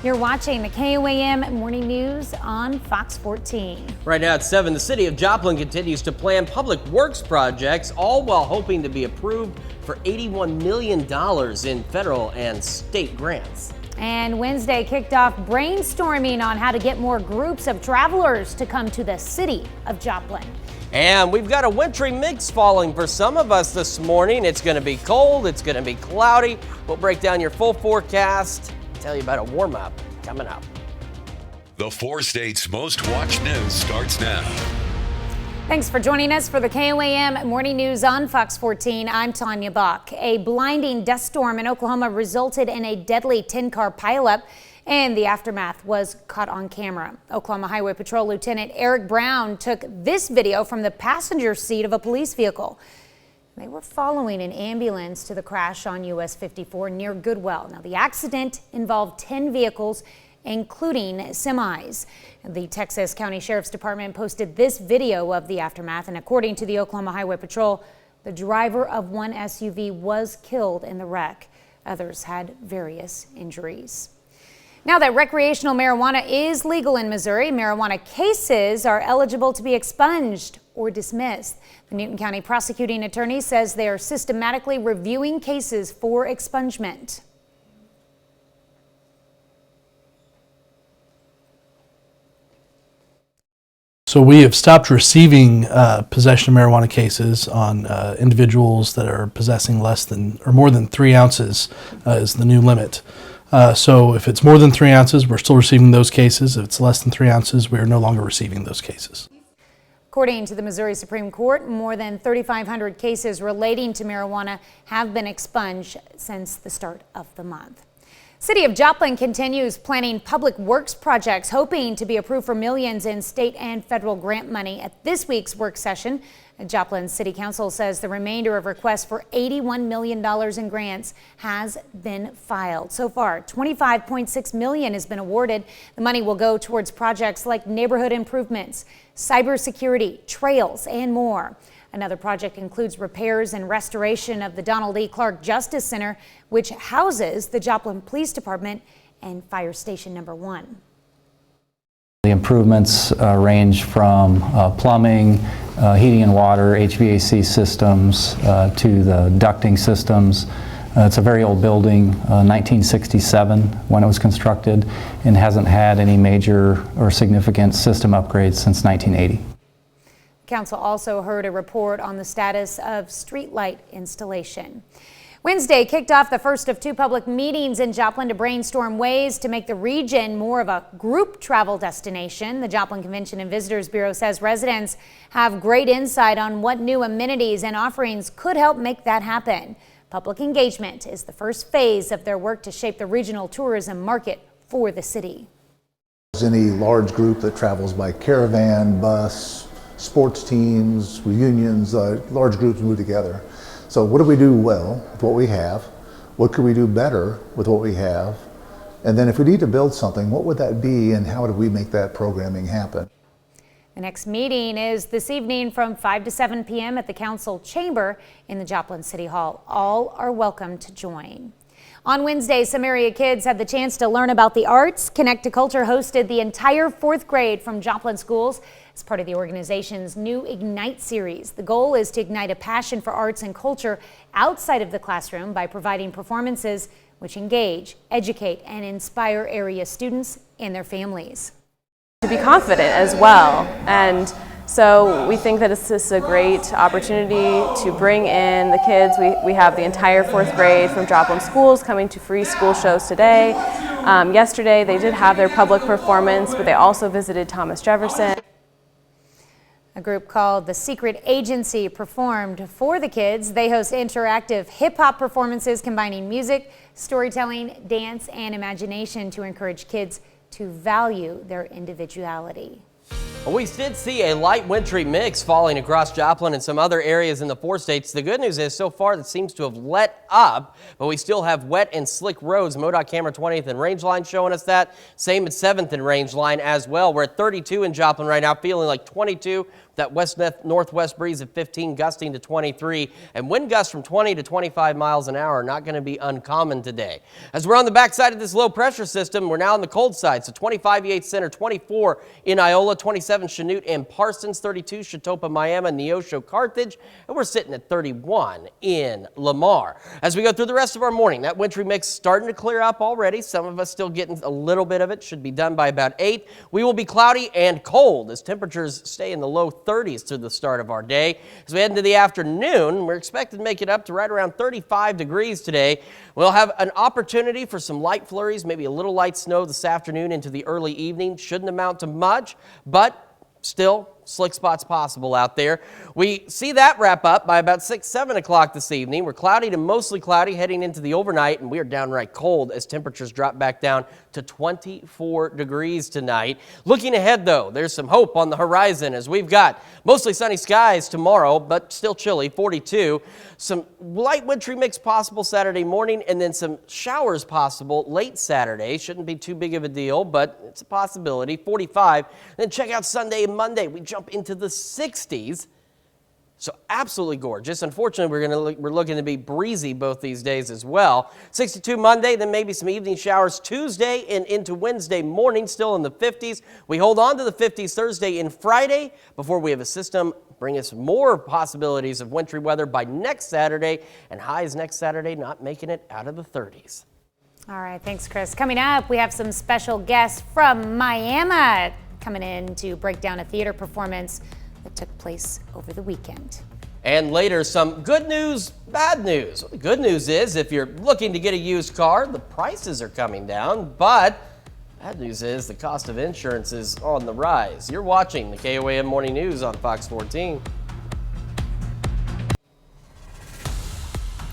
You're watching the KOAM Morning News on Fox 14. Right now at 7, the city of Joplin continues to plan public works projects, all while hoping to be approved for $81 million in federal and state grants. And Wednesday kicked off brainstorming on how to get more groups of travelers to come to the city of Joplin. And we've got a wintry mix falling for some of us this morning. It's going to be cold, it's going to be cloudy. We'll break down your full forecast, tell you about a warm-up coming up. The 4 states' most watched news starts now. Thanks for joining us for the KOAM Morning News on Fox 14. I'm Tanya Bach. A blinding dust storm in Oklahoma resulted in a deadly 10-car pileup, and the aftermath was caught on camera. Oklahoma Highway Patrol Lieutenant Eric Brown took this video from the passenger seat of a police vehicle. They were following an ambulance to the crash on US 54 near Goodwell. Now, the accident involved 10 vehicles, including semis. The Texas County Sheriff's Department posted this video of the aftermath, and according to the Oklahoma Highway Patrol, the driver of one SUV was killed in the wreck. Others had various injuries. Now that recreational marijuana is legal in Missouri, marijuana cases are eligible to be expunged or dismissed. The Newton County prosecuting attorney says they are systematically reviewing cases for expungement. So we have stopped receiving possession of marijuana cases on individuals that are possessing less than or more than 3 ounces is the new limit. So if it's more than 3 ounces, we're still receiving those cases. If it's less than 3 ounces, we are no longer receiving those cases. According to the Missouri Supreme Court, more than 3,500 cases relating to marijuana have been expunged since the start of the month. City of Joplin continues planning public works projects, hoping to be approved for millions in state and federal grant money at this week's work session. Joplin City Council says the remainder of requests for $81 million in grants has been filed. So far, $25.6 million has been awarded. The money will go towards projects like neighborhood improvements, cybersecurity, trails, and more. Another project includes repairs and restoration of the Donald E. Clark Justice Center, which houses the Joplin Police Department and Fire Station Number 1. The improvements range from plumbing, heating and water, HVAC systems, to the ducting systems. It's a very old building, 1967 when it was constructed, and hasn't had any major or significant system upgrades since 1980. Council also heard a report on the status of streetlight installation. Wednesday kicked off the first of 2 public meetings in Joplin to brainstorm ways to make the region more of a group travel destination. The Joplin Convention and Visitors Bureau says residents have great insight on what new amenities and offerings could help make that happen. Public engagement is the first phase of their work to shape the regional tourism market for the city. Any large group that travels by caravan, bus, sports teams, reunions, large groups move together. So what do we do well with what we have? What could we do better with what we have? And then if we need to build something, what would that be and how do we make that programming happen? The next meeting is this evening from 5 to 7 p.m. at the Council Chamber in the Joplin City Hall. All are welcome to join. On Wednesday, some area kids had the chance to learn about the arts. Connect to Culture hosted the entire 4th grade from Joplin schools as part of the organization's new Ignite series. The goal is to ignite a passion for arts and culture outside of the classroom by providing performances which engage, educate, and inspire area students and their families. To be confident as well, and so we think that it's just a great opportunity to bring in the kids. We have the entire 4th grade from Joplin schools coming to free school shows today. Yesterday they did have their public performance, but they also visited Thomas Jefferson. A group called The Secret Agency performed for the kids. They host interactive hip-hop performances combining music, storytelling, dance, and imagination to encourage kids to value their individuality. Well, we did see a light wintry mix falling across Joplin and some other areas in the 4 states. The good news is so far it seems to have let up, but we still have wet and slick roads. MoDOT camera 20th and Rangeline showing us that. Same at 7th and Rangeline as well. We're at 32 in Joplin right now, feeling like 22 That west-northwest breeze at 15, gusting to 23, and wind gusts from 20 to 25 miles an hour are not going to be uncommon today. As we're on the backside of this low pressure system, we're now on the cold side. So 25 Yates Center, 24 in Iola, 27 Chanute and Parsons, 32 Chetopa, Miami, Neosho, Carthage, and we're sitting at 31 in Lamar. As we go through the rest of our morning, that wintry mix starting to clear up already. Some of us still getting a little bit of it. Should be done by about 8. We will be cloudy and cold as temperatures stay in the low 30s to the start of our day. As we head into the afternoon, we're expected to make it up to right around 35 degrees today. We'll have an opportunity for some light flurries, maybe a little light snow this afternoon into the early evening. Shouldn't amount to much, but still slick spots possible out there. We see that wrap up by about 6, 7 o'clock this evening. We're cloudy to mostly cloudy heading into the overnight, and we are downright cold as temperatures drop back down to 24 degrees tonight. Looking ahead, though, there's some hope on the horizon as we've got mostly sunny skies tomorrow, but still chilly, 42. Some light wintry mix possible Saturday morning, and then some showers possible late Saturday. Shouldn't be too big of a deal, but it's a possibility, 45. Then check out Sunday and Monday. We jump into the 60s. So absolutely gorgeous. Unfortunately, we're looking to be breezy both these days as well. 62 Monday, then maybe some evening showers Tuesday and into Wednesday morning, still in the 50s. We hold on to the 50s Thursday and Friday before we have a system bring us more possibilities of wintry weather by next Saturday, and highs next Saturday not making it out of the 30s. All right, thanks, Chris. Coming up, we have some special guests from Miami coming in to break down a theater performance that took place over the weekend. And later, some good news, bad news. Well, the good news is if you're looking to get a used car, the prices are coming down, but bad news is the cost of insurance is on the rise. You're watching the KOAM Morning News on Fox 14.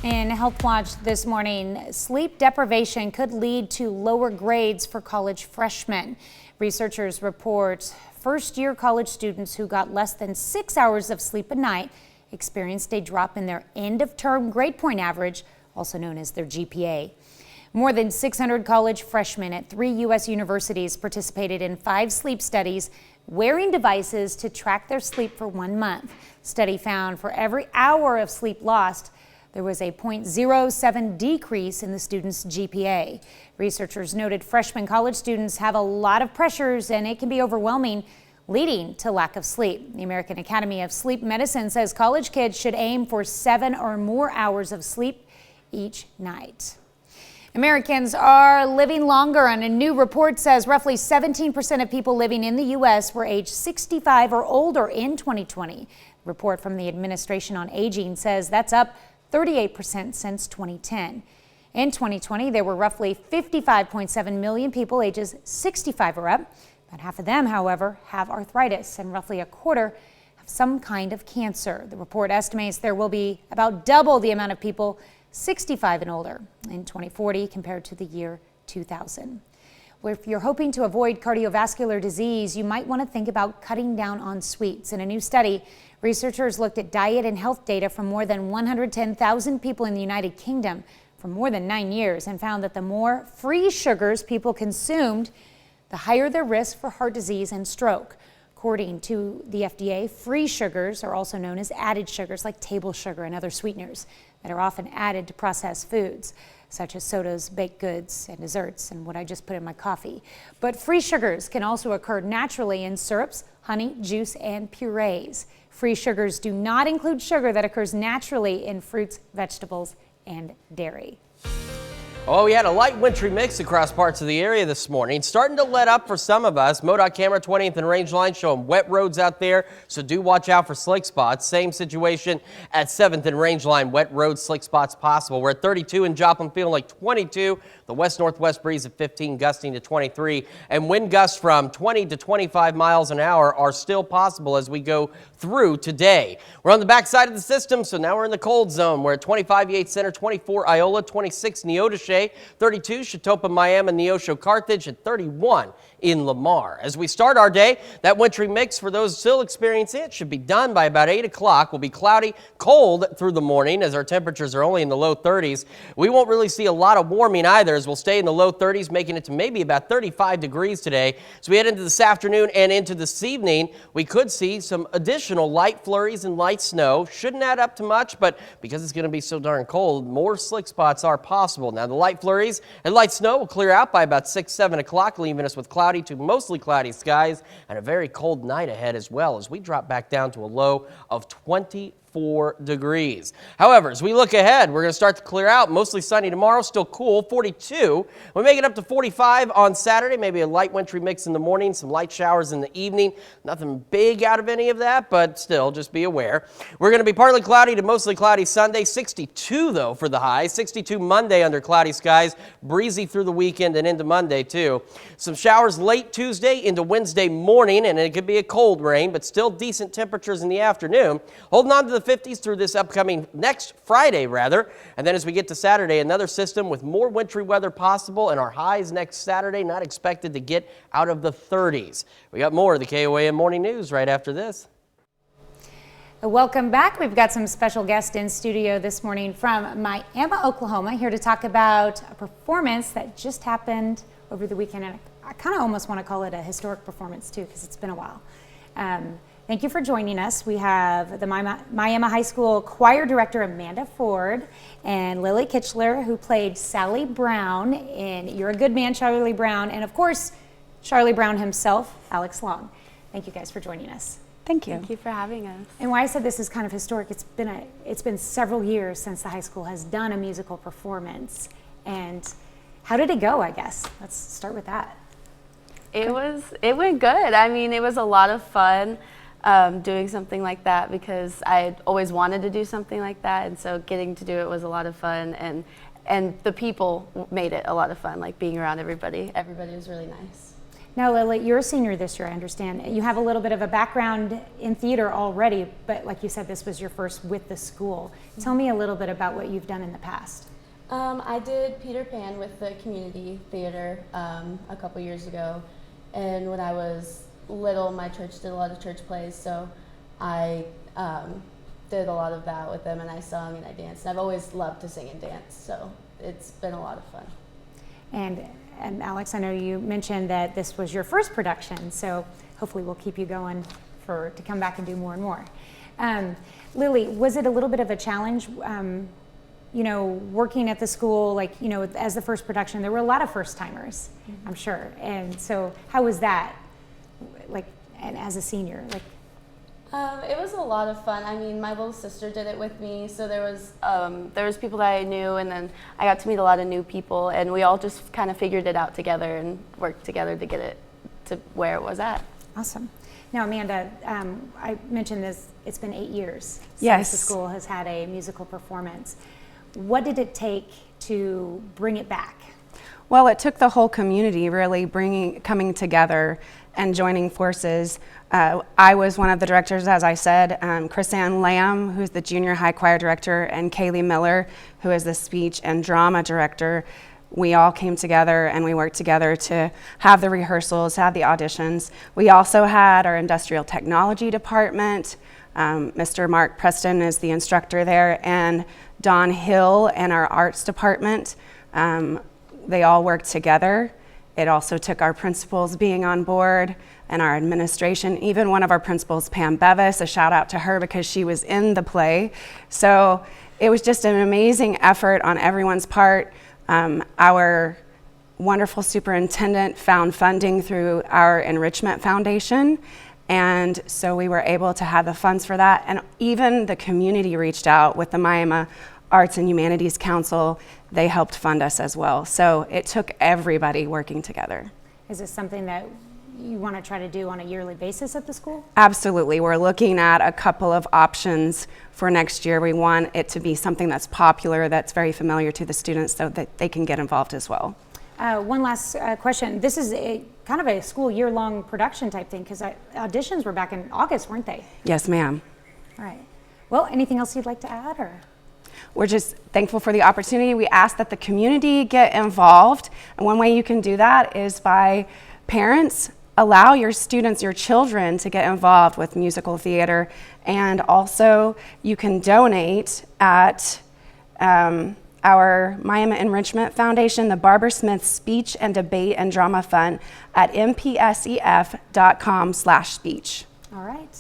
In Health Watch this morning, sleep deprivation could lead to lower grades for college freshmen. Researchers report first-year college students who got less than 6 hours of sleep a night experienced a drop in their end-of-term grade point average, also known as their GPA. More than 600 college freshmen at 3 U.S. universities participated in 5 sleep studies, wearing devices to track their sleep for 1 month. Study found for every hour of sleep lost, there was a 0.07 decrease in the student's GPA. Researchers noted freshman college students have a lot of pressures and it can be overwhelming, leading to lack of sleep. The American Academy of Sleep Medicine says college kids should aim for 7 or more hours of sleep each night. Americans are living longer, and a new report says roughly 17% of people living in the U.S. were age 65 or older in 2020. A report from the Administration on Aging says that's up 38% since 2010. In 2020, there were roughly 55.7 million people ages 65 or up. About half of them, however, have arthritis, and roughly a quarter have some kind of cancer. The report estimates there will be about double the amount of people 65 and older in 2040 compared to the year 2000. Well, if you're hoping to avoid cardiovascular disease, you might want to think about cutting down on sweets. In a new study, researchers looked at diet and health data from more than 110,000 people in the United Kingdom for more than 9 years and found that the more free sugars people consumed, the higher their risk for heart disease and stroke. According to the FDA, free sugars are also known as added sugars like table sugar and other sweeteners that are often added to processed foods, such as sodas, baked goods, and desserts, and what I just put in my coffee. But free sugars can also occur naturally in syrups, honey, juice, and purees. Free sugars do not include sugar that occurs naturally in fruits, vegetables, and dairy. Oh, we had a light wintry mix across parts of the area this morning. Starting to let up for some of us. MoDOT camera 20th and Rangeline showing wet roads out there, so do watch out for slick spots. Same situation at 7th and Rangeline. Wet roads, slick spots possible. We're at 32 in Joplin, feeling like 22. The west-northwest breeze at 15, gusting to 23. And wind gusts from 20 to 25 miles an hour are still possible as we go through today. We're on the backside of the system, so now we're in the cold zone. We're at 25 Yates Center, 24 Iola, 26 Neodesha, Shea, 32 Chetopa, Miami, Neosho, Carthage, and 31 in Lamar. As we start our day, that wintry mix for those still experiencing it should be done by about 8 o'clock. Will be cloudy, cold through the morning as our temperatures are only in the low 30s. We won't really see a lot of warming either, as we'll stay in the low 30s, making it to maybe about 35 degrees today. As we head into this afternoon and into this evening, we could see some additional light flurries and light snow. Shouldn't add up to much, but because it's going to be so darn cold, more slick spots are possible. Now, the light flurries and light snow will clear out by about 6, 7 o'clock, leaving us with cloudy to mostly cloudy skies and a very cold night ahead as well, as we drop back down to a low of 24 degrees. However, as we look ahead, we're going to start to clear out. Mostly sunny tomorrow, still cool, 42. We make it up to 45 on Saturday, maybe a light wintry mix in the morning, some light showers in the evening. Nothing big out of any of that, but still, just be aware. We're going to be partly cloudy to mostly cloudy Sunday, 62 though for the high, 62 Monday under cloudy skies, breezy through the weekend and into Monday too. Some showers late Tuesday into Wednesday morning, and it could be a cold rain, but still decent temperatures in the afternoon. Holding on to the 50s through this upcoming next Friday, rather. And then as we get to Saturday, another system with more wintry weather possible, and our highs next Saturday not expected to get out of the 30s. We got more of the KOAM Morning News right after this. Welcome back. We've got some special guests in studio this morning from Miami, Oklahoma, here to talk about a performance that just happened over the weekend. And I kind of almost want to call it a historic performance too, because it's been a while. Thank you for joining us. We have the Miami High School choir director Amanda Ford and Lily Kitchler, who played Sally Brown in You're a Good Man, Charlie Brown, and of course, Charlie Brown himself, Alex Long. Thank you guys for joining us. Thank you. Thank you for having us. And why I said this is kind of historic, it's been several years since the high school has done a musical performance. And how did it go, I guess? Let's start with that. It went good. I mean, it was a lot of fun doing something like that, because I always wanted to do something like that, and so getting to do it was a lot of fun, and the people made it a lot of fun, like being around everybody. Everybody was really nice. Now, Lily, you're a senior this year, I understand. You have a little bit of a background in theater already, but like you said, this was your first with the school. Tell me a little bit about what you've done in the past. I did Peter Pan with the community theater a couple years ago, and when I was little, my church did a lot of church plays, so I did a lot of that with them, and I sung and I danced. And I've always loved to sing and dance, so it's been a lot of fun. And Alex, I know you mentioned that this was your first production, so hopefully we'll keep you going to come back and do more and more. Lily, was it a little bit of a challenge, working at the school, as the first production? There were a lot of first-timers, I'm sure. And so how was that, and as a senior? It was a lot of fun. I mean, my little sister did it with me, so there was people that I knew, and then I got to meet a lot of new people, and we all just kind of figured it out together and worked together to get it to where it was at. Awesome. Now, Amanda, I mentioned this, it's been 8 years Yes. since the school has had a musical performance. What did it take to bring it back? Well, it took the whole community really coming together and joining forces. I was one of the directors, as I said, Chris Ann Lamb, who's the junior high choir director, and Kaylee Miller, who is the speech and drama director. We all came together and we worked together to have the rehearsals, have the auditions. We also had our industrial technology department. Mr. Mark Preston is the instructor there, and Don Hill and our arts department. They all worked together. It also took our principals being on board and our administration. Even one of our principals, Pam Bevis, a shout out to her because she was in the play. So it was just an amazing effort on everyone's part. Our wonderful superintendent found funding through our Enrichment Foundation, and so we were able to have the funds for that. And even the community reached out with the Miami Arts and Humanities Council. They helped fund us as well. So it took everybody working together. Is this something that you want to try to do on a yearly basis at the school? Absolutely. We're looking at a couple of options for next year. We want it to be something that's popular, that's very familiar to the students, so that they can get involved as well. One last question. This is kind of a school year-long production type thing, because auditions were back in August, weren't they? Yes, ma'am. All right. Well, anything else you'd like to add? Or? we're just thankful for the opportunity. We ask that the community get involved. And one way you can do that is by parents, allow your students, your children to get involved with musical theater. And also you can donate at our Miami Enrichment Foundation, the Barbara Smith Speech and Debate and Drama Fund at mpsef.com/speech. All right.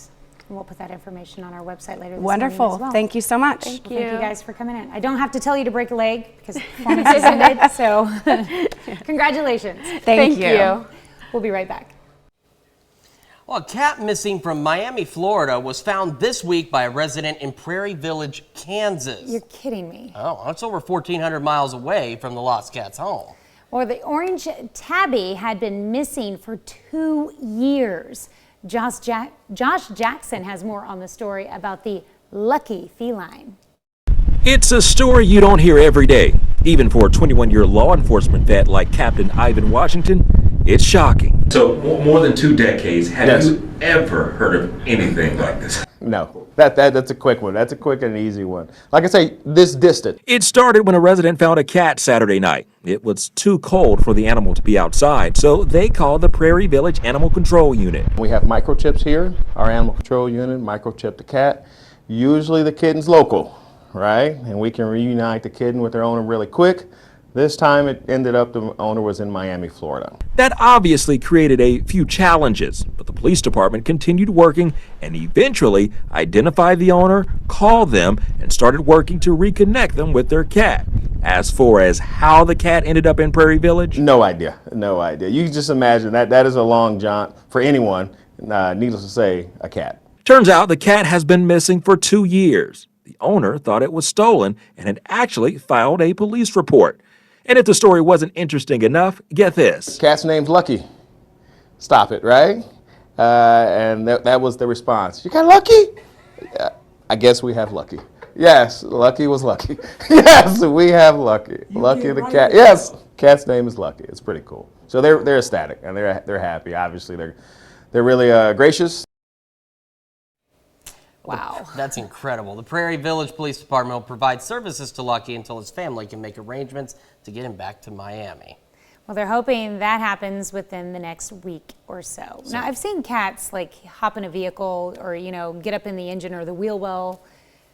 And we'll put that information on our website later this Wonderful. morning as well. Thank you so much. Thank you guys for coming in. I don't have to tell you to break a leg because the performance is ended, so congratulations. Thank you. We'll be right back. Well, a cat missing from Miami, Florida was found this week by a resident in Prairie Village, Kansas. You're kidding me. Oh, that's over 1,400 miles away from the lost cat's home. Well, the orange tabby had been missing for 2 years. Josh Jackson has more on the story about the lucky feline. It's a story you don't hear every day. Even for a 21-year law enforcement vet like Captain Ivan Washington, it's shocking. So more than 2 decades, have you ever heard of anything like this? No, that's a quick one. That's a quick and easy one. Like I say, this distant. It started when a resident found a cat Saturday night. It was too cold for the animal to be outside, so they called the Prairie Village Animal Control Unit. We have microchips here, our animal control unit, microchip the cat. Usually the kitten's local, right? And we can reunite the kitten with their owner really quick. This time it ended up the owner was in Miami, Florida. That obviously created a few challenges, but the police department continued working and eventually identified the owner, called them, and started working to reconnect them with their cat. As far as how the cat ended up in Prairie Village? No idea, no idea. You can just imagine that is a long jaunt for anyone, needless to say, a cat. Turns out the cat has been missing for 2 years. The owner thought it was stolen and had actually filed a police report. And if the story wasn't interesting enough, get this. Cat's name's Lucky. Stop it, right? And that was the response. You got Lucky? I guess we have Lucky. Yes, Lucky was Lucky. Yes, we have Lucky. Lucky the cat. Yes, cat's name is Lucky. It's pretty cool. So they're ecstatic and they're happy. Obviously, they're really gracious. Wow. That's incredible. The Prairie Village Police Department will provide services to Lucky until his family can make arrangements to get him back to Miami. Well, they're hoping that happens within the next week or so. Now, I've seen cats like hop in a vehicle or, get up in the engine or the wheel well.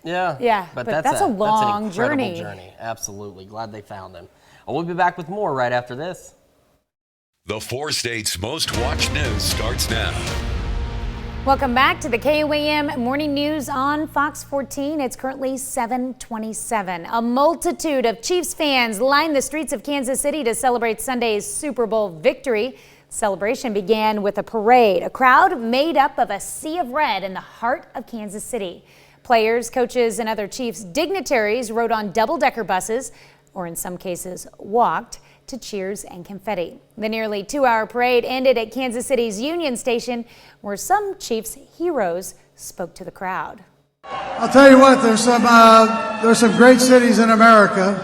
Yeah, but that's a long that's an incredible journey. Absolutely. Glad they found him. We'll be back with more right after this. The 4 states' most watched news starts now. Welcome back to the KOAM Morning News on Fox 14. It's currently 7:27. A multitude of Chiefs fans lined the streets of Kansas City to celebrate Sunday's Super Bowl victory. Celebration began with a parade, a crowd made up of a sea of red in the heart of Kansas City. Players, coaches, and other Chiefs dignitaries rode on double-decker buses, or in some cases walked, to cheers and confetti. The nearly 2-hour parade ended at Kansas City's Union Station, where some Chiefs heroes spoke to the crowd. I'll tell you what, there's some great cities in America,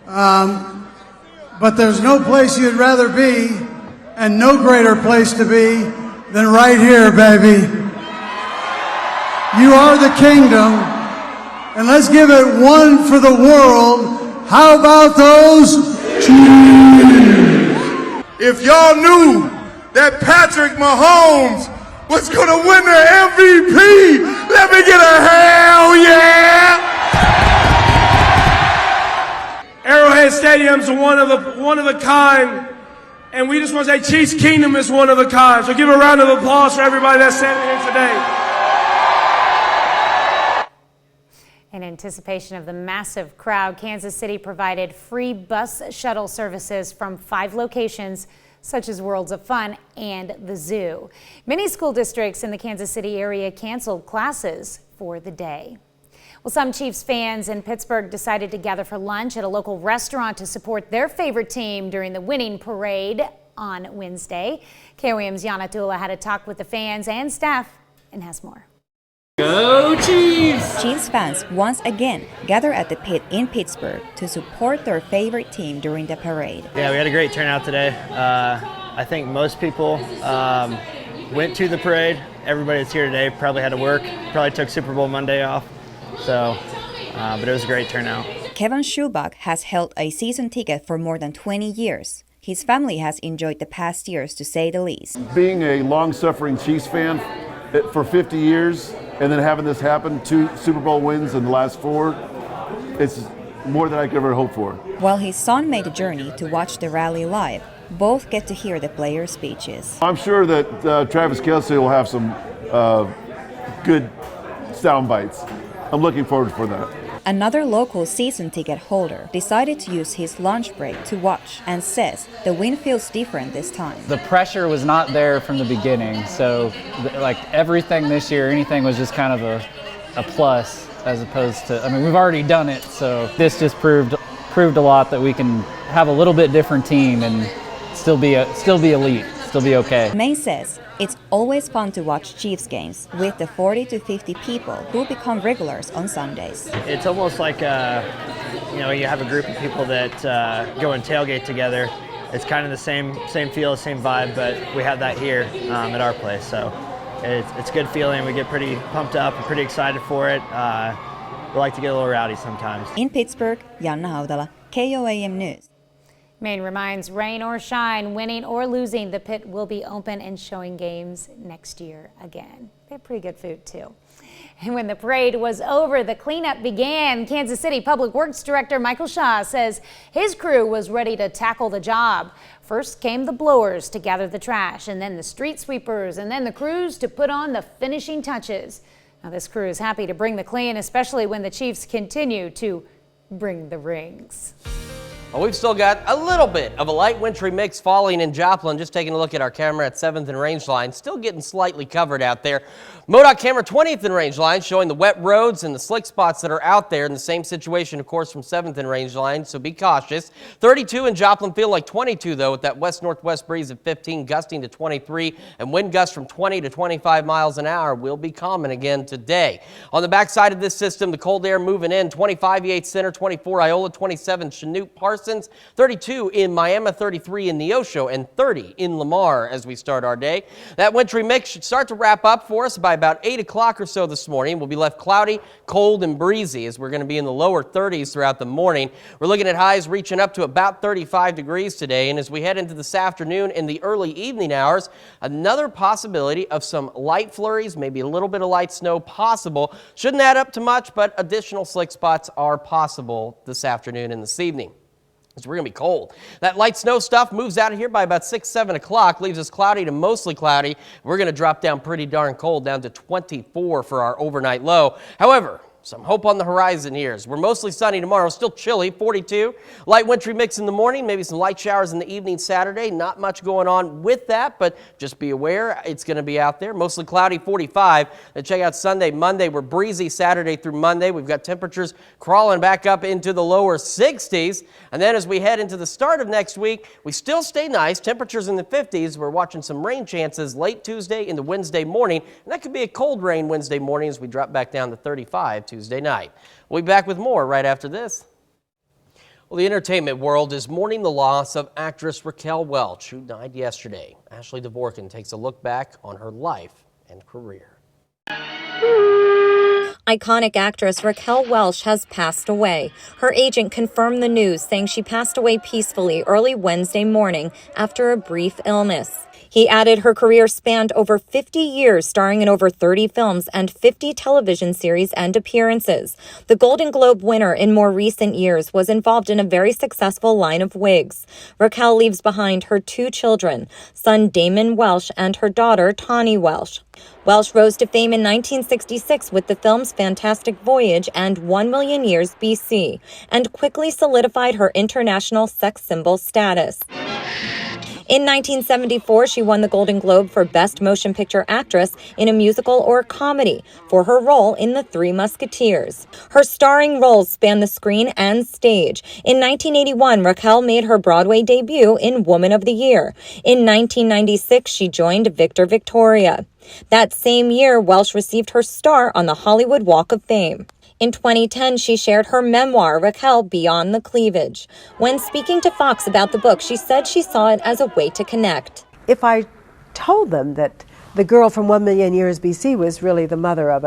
but there's no place you'd rather be and no greater place to be than right here, baby. You are the kingdom, and let's give it one for the world. How about those Chiefs? If y'all knew that Patrick Mahomes was going to win the MVP, let me get a hell yeah! Arrowhead Stadium's one of a kind, and we just want to say Chiefs Kingdom is one of a kind. So give a round of applause for everybody that's standing here today. In anticipation of the massive crowd, Kansas City provided free bus shuttle services from 5 locations, such as Worlds of Fun and the zoo. Many school districts in the Kansas City area canceled classes for the day. Well, some Chiefs fans in Pittsburgh decided to gather for lunch at a local restaurant to support their favorite team during the winning parade on Wednesday. KOAM's Yana Tula had a talk with the fans and staff and has more. Go Chiefs! Chiefs fans once again gathered at the pit in Pittsburgh to support their favorite team during the parade. Yeah, we had a great turnout today. I think most people went to the parade. Everybody that's here today probably had to work, probably took Super Bowl Monday off. So but it was a great turnout. Kevin Schubach has held a season ticket for more than 20 years. His family has enjoyed the past years, to say the least. Being a long-suffering Chiefs fan for 50 years and then having this happen, 2 Super Bowl wins in the last 4, it's more than I could ever hope for. While his son made the journey to watch the rally live, both get to hear the players' speeches. I'm sure that Travis Kelce will have some good sound bites. I'm looking forward for that. Another local season ticket holder decided to use his lunch break to watch and says the win feels different this time. The pressure was not there from the beginning, so like everything this year, anything was just kind of a plus as opposed to, I mean, we've already done it, so this just proved a lot that we can have a little bit different team and still be elite, still be okay. May says it's always fun to watch Chiefs games with the 40 to 50 people who become regulars on Sundays. It's almost like, you have a group of people that go and tailgate together. It's kind of the same feel, same vibe, but we have that here at our place. So it's a good feeling. We get pretty pumped up and pretty excited for it. We like to get a little rowdy sometimes. In Pittsburgh, Janna Haudala, KOAM News. Maine reminds, rain or shine, winning or losing, the pit will be open and showing games next year again. They have pretty good food too. And when the parade was over, the cleanup began. Kansas City Public Works Director Michael Shaw says his crew was ready to tackle the job. First came the blowers to gather the trash, and then the street sweepers, and then the crews to put on the finishing touches. Now this crew is happy to bring the clean, especially when the Chiefs continue to bring the rings. Well, we've still got a little bit of a light wintry mix falling in Joplin. Just taking a look at our camera at 7th and Rangeline. Still getting slightly covered out there. MoDOT camera 20th and Rangeline showing the wet roads and the slick spots that are out there. In the same situation, of course, from 7th and Rangeline, so be cautious. 32 in Joplin, feel like 22, though, with that west-northwest breeze at 15, gusting to 23, and wind gusts from 20 to 25 miles an hour will be common again today. On the backside of this system, the cold air moving in, 25 Yates Center, 24 Iola, 27 Chanute Parsons, 32 in Miami, 33 in Neosho, and 30 in Lamar as we start our day. That wintry mix should start to wrap up for us by about 8 o'clock or so this morning. We'll be left cloudy, cold, and breezy as we're going to be in the lower 30s throughout the morning. We're looking at highs reaching up to about 35 degrees today, and as we head into this afternoon in the early evening hours, another possibility of some light flurries, maybe a little bit of light snow possible. Shouldn't add up to much, but additional slick spots are possible this afternoon and this evening. So we're going to be cold. That light snow stuff moves out of here by about 6, 7 o'clock, leaves us cloudy to mostly cloudy. We're going to drop down pretty darn cold, down to 24 for our overnight low. However, some hope on the horizon here as we're mostly sunny tomorrow, still chilly, 42. Light wintry mix in the morning, maybe some light showers in the evening Saturday. Not much going on with that, but just be aware it's going to be out there. Mostly cloudy, 45. Then check out Sunday, Monday. We're breezy Saturday through Monday. We've got temperatures crawling back up into the lower 60s. And then as we head into the start of next week, we still stay nice. Temperatures in the 50s. We're watching some rain chances late Tuesday into Wednesday morning. And that could be a cold rain Wednesday morning as we drop back down to 35 Tuesday night. We'll be back with more right after this. Well, the entertainment world is mourning the loss of actress Raquel Welch, who died yesterday. Ashley Dvorkin takes a look back on her life and career. Iconic actress Raquel Welch has passed away. Her agent confirmed the news, saying she passed away peacefully early Wednesday morning after a brief illness. He added her career spanned over 50 years, starring in over 30 films and 50 television series and appearances. The Golden Globe winner in more recent years was involved in a very successful line of wigs. Raquel leaves behind her 2 children, son Damon Welch and her daughter Tawny Welch. Welch rose to fame in 1966 with the films Fantastic Voyage and 1 Million Years BC, and quickly solidified her international sex symbol status. In 1974, she won the Golden Globe for Best Motion Picture Actress in a Musical or Comedy for her role in The Three Musketeers. Her starring roles span the screen and stage. In 1981, Raquel made her Broadway debut in Woman of the Year. In 1996, she joined Victor Victoria. That same year, Welch received her star on the Hollywood Walk of Fame. In 2010, she shared her memoir, Raquel Beyond the Cleavage. When speaking to Fox about the book, she said she saw it as a way to connect. If I told them that the girl from 1 Million Years BC was really the mother of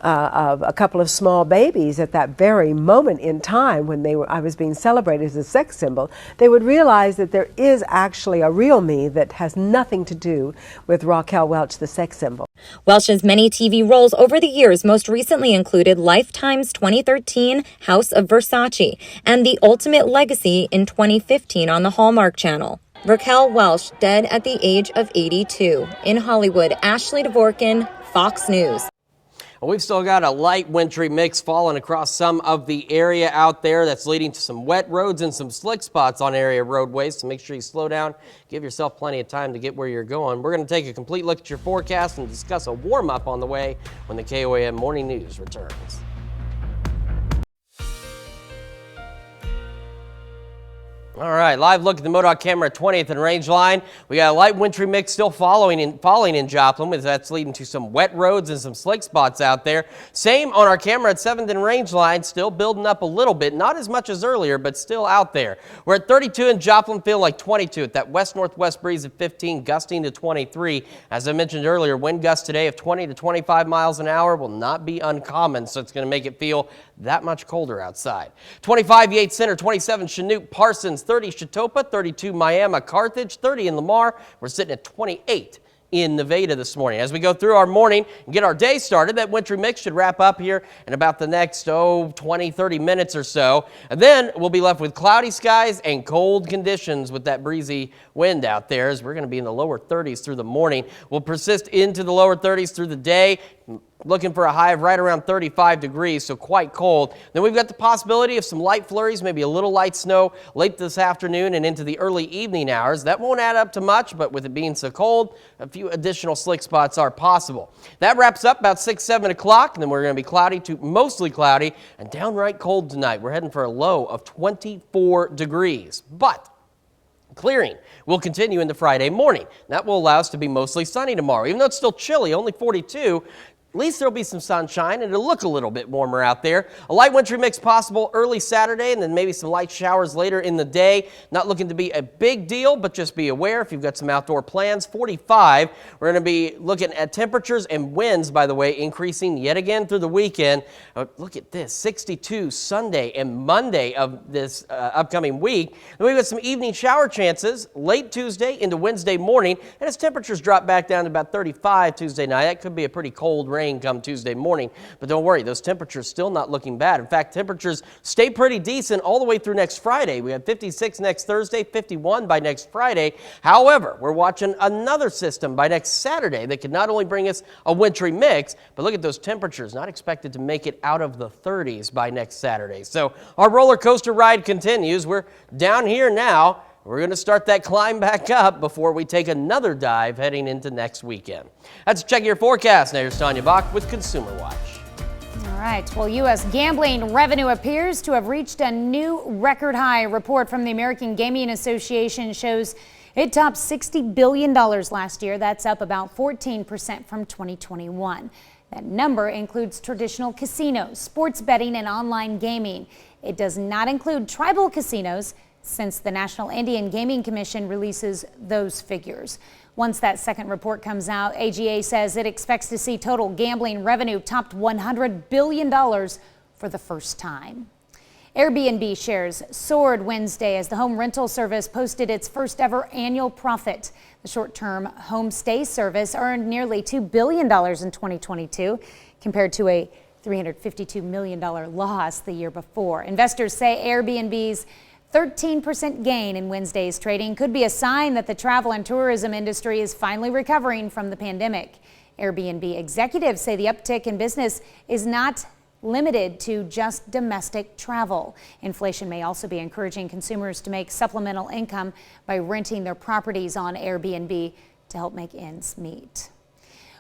of a couple of small babies at that very moment in time when I was being celebrated as a sex symbol, they would realize that there is actually a real me that has nothing to do with Raquel Welch, the sex symbol. Welch's many TV roles over the years most recently included Lifetime's 2013 House of Versace and The Ultimate Legacy in 2015 on the Hallmark Channel. Raquel Welch, dead at the age of 82. In Hollywood, Ashley Dvorkin, Fox News. Well, we've still got a light wintry mix falling across some of the area out there that's leading to some wet roads and some slick spots on area roadways, so make sure you slow down, give yourself plenty of time to get where you're going. We're going to take a complete look at your forecast and discuss a warm-up on the way when the KOAM Morning News returns. All right, live look at the MoDOT camera at 20th and Rangeline. We got a light wintry mix still falling in Joplin, with that's leading to some wet roads and some slick spots out there. Same on our camera at 7th and Rangeline, still building up a little bit, not as much as earlier, but still out there. We're at 32 in Joplin, feeling like 22 at that west-northwest breeze at 15, gusting to 23. As I mentioned earlier, wind gusts today of 20 to 25 miles an hour will not be uncommon, so it's going to make it feel that much colder outside. 25 Yates Center, 27 Chinook, Parsons, 30 Chitopa, 32 Miami, Carthage, 30 in Lamar. We're sitting at 28 in Nevada this morning. As we go through our morning and get our day started, that wintry mix should wrap up here in about the next 20, 30 minutes or so. And then we'll be left with cloudy skies and cold conditions with that breezy wind out there, as we're going to be in the lower 30s through the morning. We'll persist into the lower 30s through the day, looking for a high of right around 35 degrees, so quite cold. Then we've got the possibility of some light flurries, maybe a little light snow late this afternoon and into the early evening hours. That won't add up to much, but with it being so cold, a few additional slick spots are possible. That wraps up about 6, 7 o'clock, and then we're going to be cloudy to mostly cloudy and downright cold tonight. We're heading for a low of 24 degrees, but clearing will continue into Friday morning. That will allow us to be mostly sunny tomorrow. Even though it's still chilly, only 42, at least there'll be some sunshine and it'll look a little bit warmer out there. A light wintry mix possible early Saturday and then maybe some light showers later in the day. Not looking to be a big deal, but just be aware if you've got some outdoor plans. 45, we're going to be looking at temperatures and winds, by the way, increasing yet again through the weekend. Look at this, 62 Sunday and Monday of this upcoming week. Then we've got some evening shower chances late Tuesday into Wednesday morning, and as temperatures drop back down to about 35 Tuesday night, that could be a pretty cold rain come Tuesday morning, but don't worry, those temperatures still not looking bad. In fact, temperatures stay pretty decent all the way through next Friday. We have 56 next Thursday, 51 by next Friday. However, we're watching another system by next Saturday that could not only bring us a wintry mix, but look at those temperatures, not expected to make it out of the 30s by next Saturday. So our roller coaster ride continues. We're down here now. We're going to start that climb back up before we take another dive heading into next weekend. That's Check Your Forecast. Now here's Tanya Bach with Consumer Watch. All right. Well, U.S. gambling revenue appears to have reached a new record high. A report from the American Gaming Association shows it topped $60 billion last year. That's up about 14% from 2021. That number includes traditional casinos, sports betting, and online gaming. It does not include tribal casinos, since the National Indian Gaming Commission releases those figures. Once that second report comes out, AGA says it expects to see total gambling revenue topped $100 billion for the first time. Airbnb shares soared Wednesday as the home rental service posted its first ever annual profit. The short-term home stay service earned nearly $2 billion in 2022 compared to a $352 million loss the year before. Investors say Airbnb's 13% gain in Wednesday's trading could be a sign that the travel and tourism industry is finally recovering from the pandemic. Airbnb executives say the uptick in business is not limited to just domestic travel. Inflation may also be encouraging consumers to make supplemental income by renting their properties on Airbnb to help make ends meet.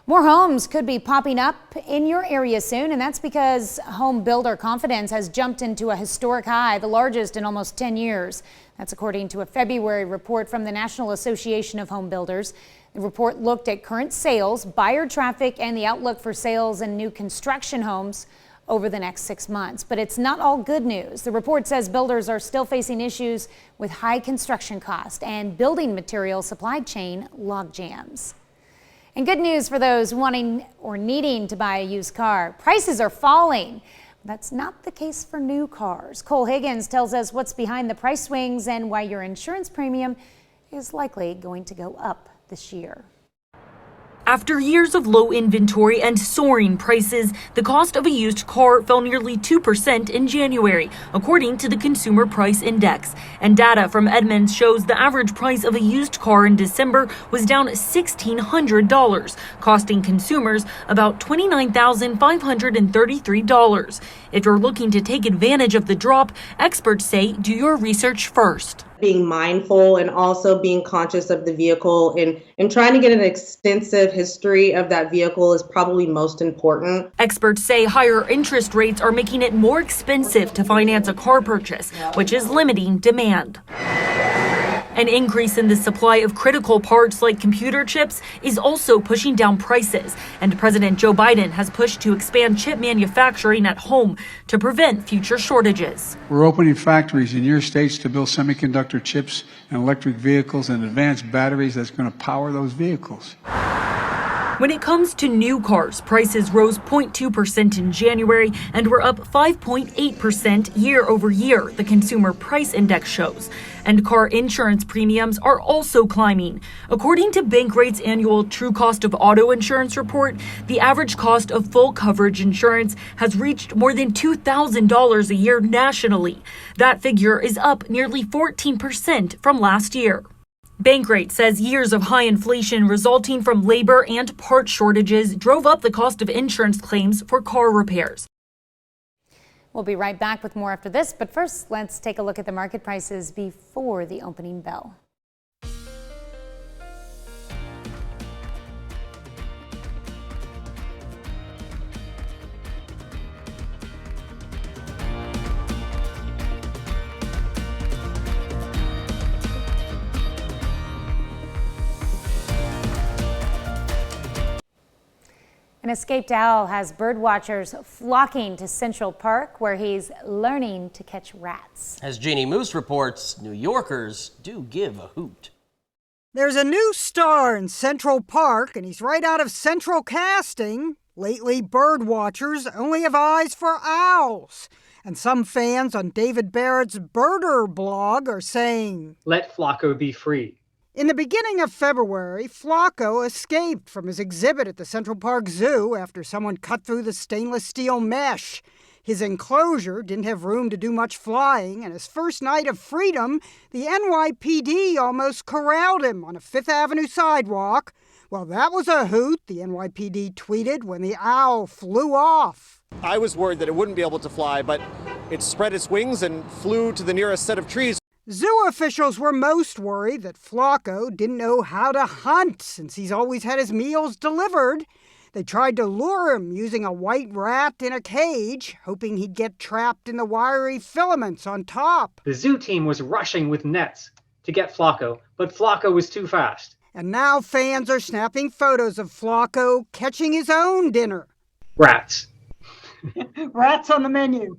More homes could be popping up in your area soon, and that's because home builder confidence has jumped into a historic high, the largest in almost 10 years. That's according to a February report from the National Association of Home Builders. The report looked at current sales, buyer traffic, and the outlook for sales and new construction homes over the next 6 months. But it's not all good news. The report says builders are still facing issues with high construction costs and building material supply chain logjams. And good news for those wanting or needing to buy a used car. Prices are falling. That's not the case for new cars. Cole Higgins tells us what's behind the price swings and why your insurance premium is likely going to go up this year. After years of low inventory and soaring prices, the cost of a used car fell nearly 2% in January, according to the Consumer Price Index. And data from Edmunds shows the average price of a used car in December was down $1,600, costing consumers about $29,533. If you're looking to take advantage of the drop, experts say do your research first. Being mindful and also being conscious of the vehicle and trying to get an extensive history of that vehicle is probably most important. Experts say higher interest rates are making it more expensive to finance a car purchase, which is limiting demand. An increase in the supply of critical parts like computer chips is also pushing down prices, and President Joe Biden has pushed to expand chip manufacturing at home to prevent future shortages. We're opening factories in your states to build semiconductor chips and electric vehicles and advanced batteries that's going to power those vehicles. When it comes to new cars, prices rose 0.2% in January and were up 5.8% year over year, the Consumer Price Index shows. And car insurance premiums are also climbing. According to Bankrate's annual True Cost of Auto Insurance report, the average cost of full coverage insurance has reached more than $2,000 a year nationally. That figure is up nearly 14% from last year. Bankrate says years of high inflation resulting from labor and part shortages drove up the cost of insurance claims for car repairs. We'll be right back with more after this, but first let's take a look at the market prices before the opening bell. An escaped owl has birdwatchers flocking to Central Park, where he's learning to catch rats. As Jeannie Moose reports, New Yorkers do give a hoot. There's a new star in Central Park, and he's right out of Central Casting. Lately, birdwatchers only have eyes for owls. And some fans on David Barrett's Birder blog are saying, "Let Flocko be free." In the beginning of February, Flocko escaped from his exhibit at the Central Park Zoo after someone cut through the stainless steel mesh. His enclosure didn't have room to do much flying, and his first night of freedom, the NYPD almost corralled him on a Fifth Avenue sidewalk. Well, that was a hoot, the NYPD tweeted when the owl flew off. I was worried that it wouldn't be able to fly, but it spread its wings and flew to the nearest set of trees. Zoo officials were most worried that Flocko didn't know how to hunt since he's always had his meals delivered. They tried to lure him using a white rat in a cage, hoping he'd get trapped in the wiry filaments on top. The zoo team was rushing with nets to get Flocko, but Flocko was too fast. And now fans are snapping photos of Flocko catching his own dinner. Rats. Rats on the menu.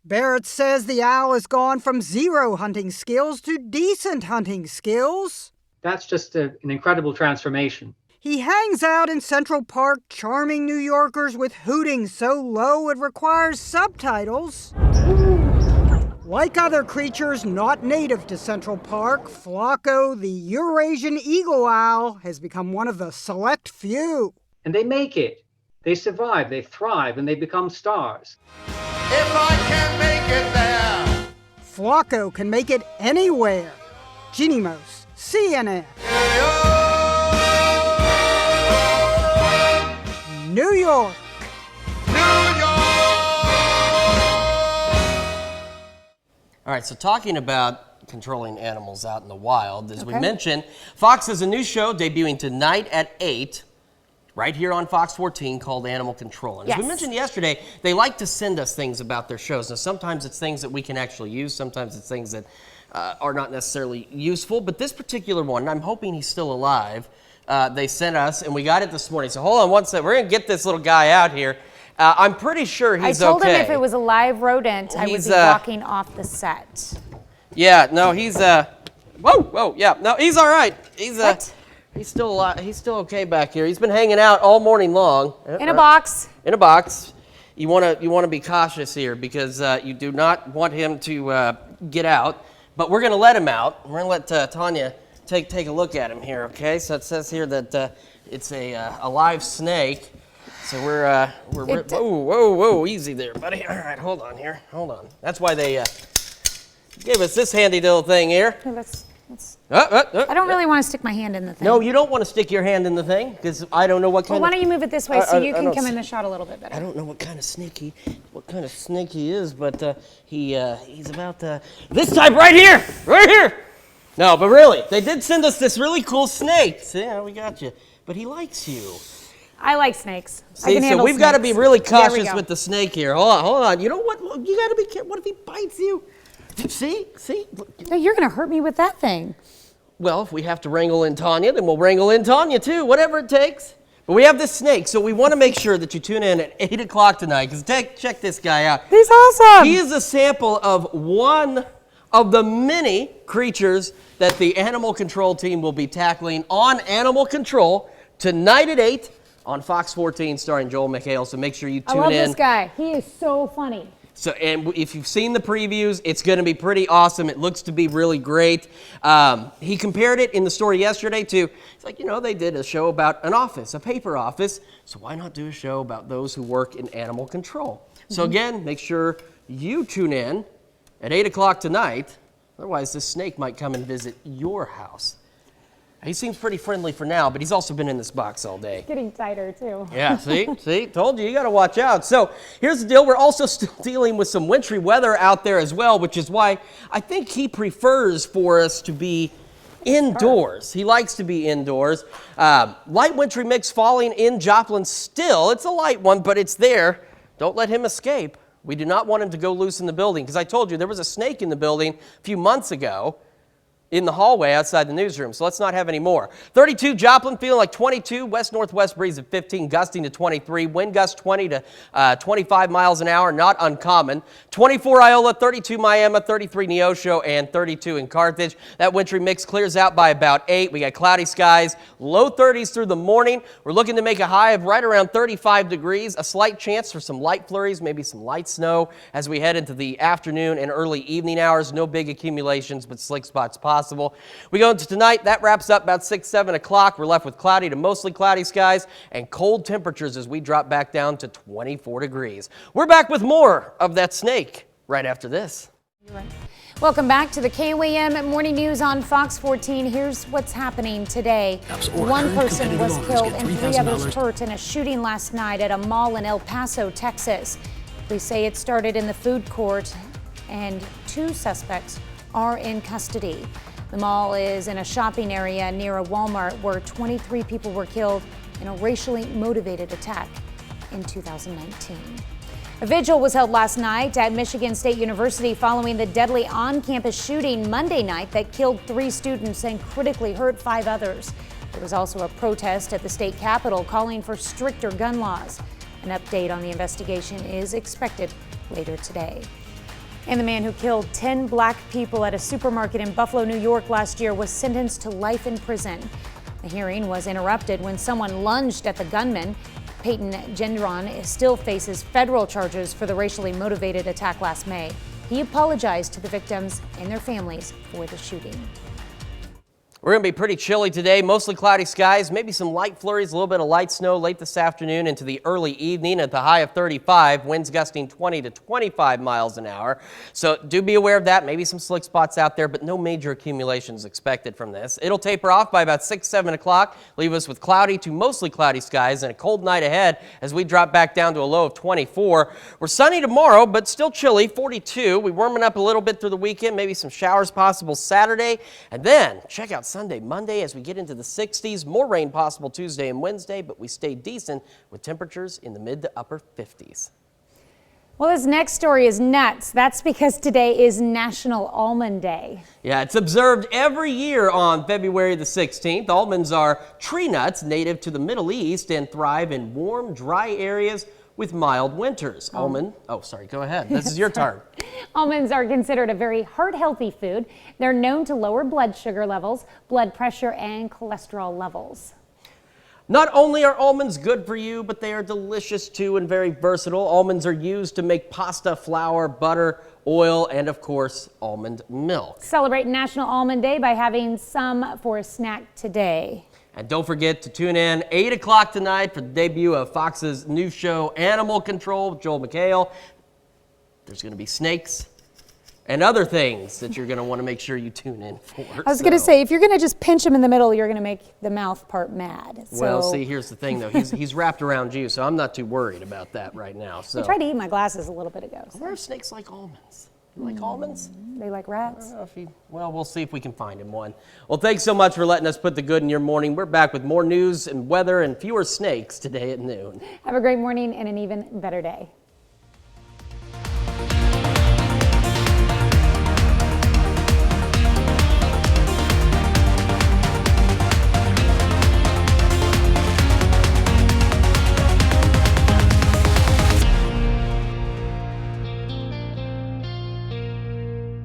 Barrett says the owl has gone from zero hunting skills to decent hunting skills. That's just an incredible transformation. He hangs out in Central Park, charming New Yorkers with hooting so low it requires subtitles. Like other creatures not native to Central Park, Flocko, the Eurasian eagle owl, has become one of the select few. And they make it. They survive, they thrive, and they become stars. If I can make it there. Flocko can make it anywhere. Jeannie Moose, CNN. New York. All right, so talking about controlling animals out in the wild, as we mentioned, Fox has a new show debuting tonight at 8. Right here on Fox 14 called Animal Control. And as we mentioned yesterday, they like to send us things about their shows. Now, sometimes it's things that we can actually use. Sometimes it's things that are not necessarily useful. But this particular one, I'm hoping he's still alive, they sent us, and we got it this morning. So hold on one second. We're going to get this little guy out here. I'm pretty sure he's okay. I told him if it was a live rodent, I would be walking off the set. Yeah, no, he's... whoa, yeah. No, he's all right. He's... What? He's still alive. He's still okay back here. He's been hanging out all morning long. In a box. In a box. You want to be cautious here because you do not want him to get out. But we're going to let him out. We're going to let Tanya take a look at him here. Okay. So it says here that it's a live snake. So we're whoa, easy there, buddy. All right, hold on here. Hold on. That's why they gave us this handy little thing here. Okay, I don't really want to stick my hand in the thing. No, you don't want to stick your hand in the thing because I don't know what kind Well, why don't you move it this way so you can come in the the shot a little bit better? I don't know what kind of snake he is, but he's about this type right here. No, but really, they did send us this really cool snake. See, we got you. But he likes you. I like snakes. See, so we've got to be really cautious with the snake here. Hold on. You know what? You got to be careful. What if he bites you? See? No, you're going to hurt me with that thing. Well, if we have to wrangle in Tanya, then we'll wrangle in Tanya too, whatever it takes. But we have this snake, so we want to make sure that you tune in at 8 o'clock tonight, because check this guy out. He's awesome. He is a sample of one of the many creatures that the animal control team will be tackling on Animal Control tonight at 8 on Fox 14, starring Joel McHale. So make sure you tune in. I love this guy. He is so funny. So, and if you've seen the previews, it's going to be pretty awesome. It looks to be really great. He compared it in the story yesterday to, it's like, they did a show about an office, a paper office. So why not do a show about those who work in animal control? So again, make sure you tune in at 8 o'clock tonight. Otherwise, this snake might come and visit your house. He seems pretty friendly for now, but he's also been in this box all day. It's getting tighter, too. Yeah, see? Told you got to watch out. So here's the deal. We're also still dealing with some wintry weather out there as well, which is why I think he prefers for us to be indoors. He likes to be indoors. Light wintry mix falling in Joplin still. It's a light one, but it's there. Don't let him escape. We do not want him to go loose in the building, because I told you there was a snake in the building a few months ago in the hallway outside the newsroom, so let's not have any more. 32 Joplin, feeling like 22. West-northwest breeze at 15, gusting to 23. Wind gust 20 to 25 miles an hour, not uncommon. 24 Iola, 32 Miami, 33 Neosho, and 32 in Carthage. That wintry mix clears out by about 8. We got cloudy skies, low 30s through the morning. We're looking to make a high of right around 35 degrees. A slight chance for some light flurries, maybe some light snow as we head into the afternoon and early evening hours. No big accumulations, but slick spots possible. We go into tonight. That wraps up about 6, 7 o'clock. We're left with cloudy to mostly cloudy skies and cold temperatures as we drop back down to 24 degrees. We're back with more of that snake right after this. Welcome back to the KOAM Morning News on Fox 14. Here's what's happening today. One person was killed and 3 others hurt in a shooting last night at a mall in El Paso, Texas. Police say it started in the food court and 2 suspects are in custody. The mall is in a shopping area near a Walmart where 23 people were killed in a racially motivated attack in 2019. A vigil was held last night at Michigan State University following the deadly on-campus shooting Monday night that killed 3 students and critically hurt 5 others. There was also a protest at the state capitol calling for stricter gun laws. An update on the investigation is expected later today. And the man who killed 10 black people at a supermarket in Buffalo, New York last year was sentenced to life in prison. The hearing was interrupted when someone lunged at the gunman. Peyton Gendron still faces federal charges for the racially motivated attack last May. He apologized to the victims and their families for the shooting. We're going to be pretty chilly today, mostly cloudy skies, maybe some light flurries, a little bit of light snow late this afternoon into the early evening at the high of 35, winds gusting 20 to 25 miles an hour. So do be aware of that, maybe some slick spots out there, but no major accumulations expected from this. It'll taper off by about 6, 7 o'clock, leave us with cloudy to mostly cloudy skies and a cold night ahead as we drop back down to a low of 24. We're sunny tomorrow, but still chilly, 42. We're warming up a little bit through the weekend, maybe some showers possible Saturday, and then check out Sunday, Monday as we get into the 60s. More rain possible Tuesday and Wednesday, but we stay decent with temperatures in the mid to upper 50s. Well, this next story is nuts. That's because today is National Almond Day. Yeah, it's observed every year on February the 16th. Almonds are tree nuts native to the Middle East and thrive in warm, dry areas with mild winters. Go ahead. This is your turn. Almonds are considered a very heart-healthy food. They're known to lower blood sugar levels, blood pressure, and cholesterol levels. Not only are almonds good for you, but they are delicious too and very versatile. Almonds are used to make pasta, flour, butter, oil, and of course, almond milk. Celebrate National Almond Day by having some for a snack today. And don't forget to tune in 8 o'clock tonight for the debut of Fox's new show, Animal Control, with Joel McHale. There's going to be snakes and other things that you're going to want to make sure you tune in for. I was going to say, if you're going to just pinch him in the middle, you're going to make the mouth part mad. Well, see, here's the thing, though. He's wrapped around you, so I'm not too worried about that right now. So. He tried to eat my glasses a little bit ago. So. Where are snakes like almonds? You like almonds? They like rats. Well, we'll see if we can find him one. Well, thanks so much for letting us put the good in your morning. We're back with more news and weather and fewer snakes today at noon. Have a great morning and an even better day.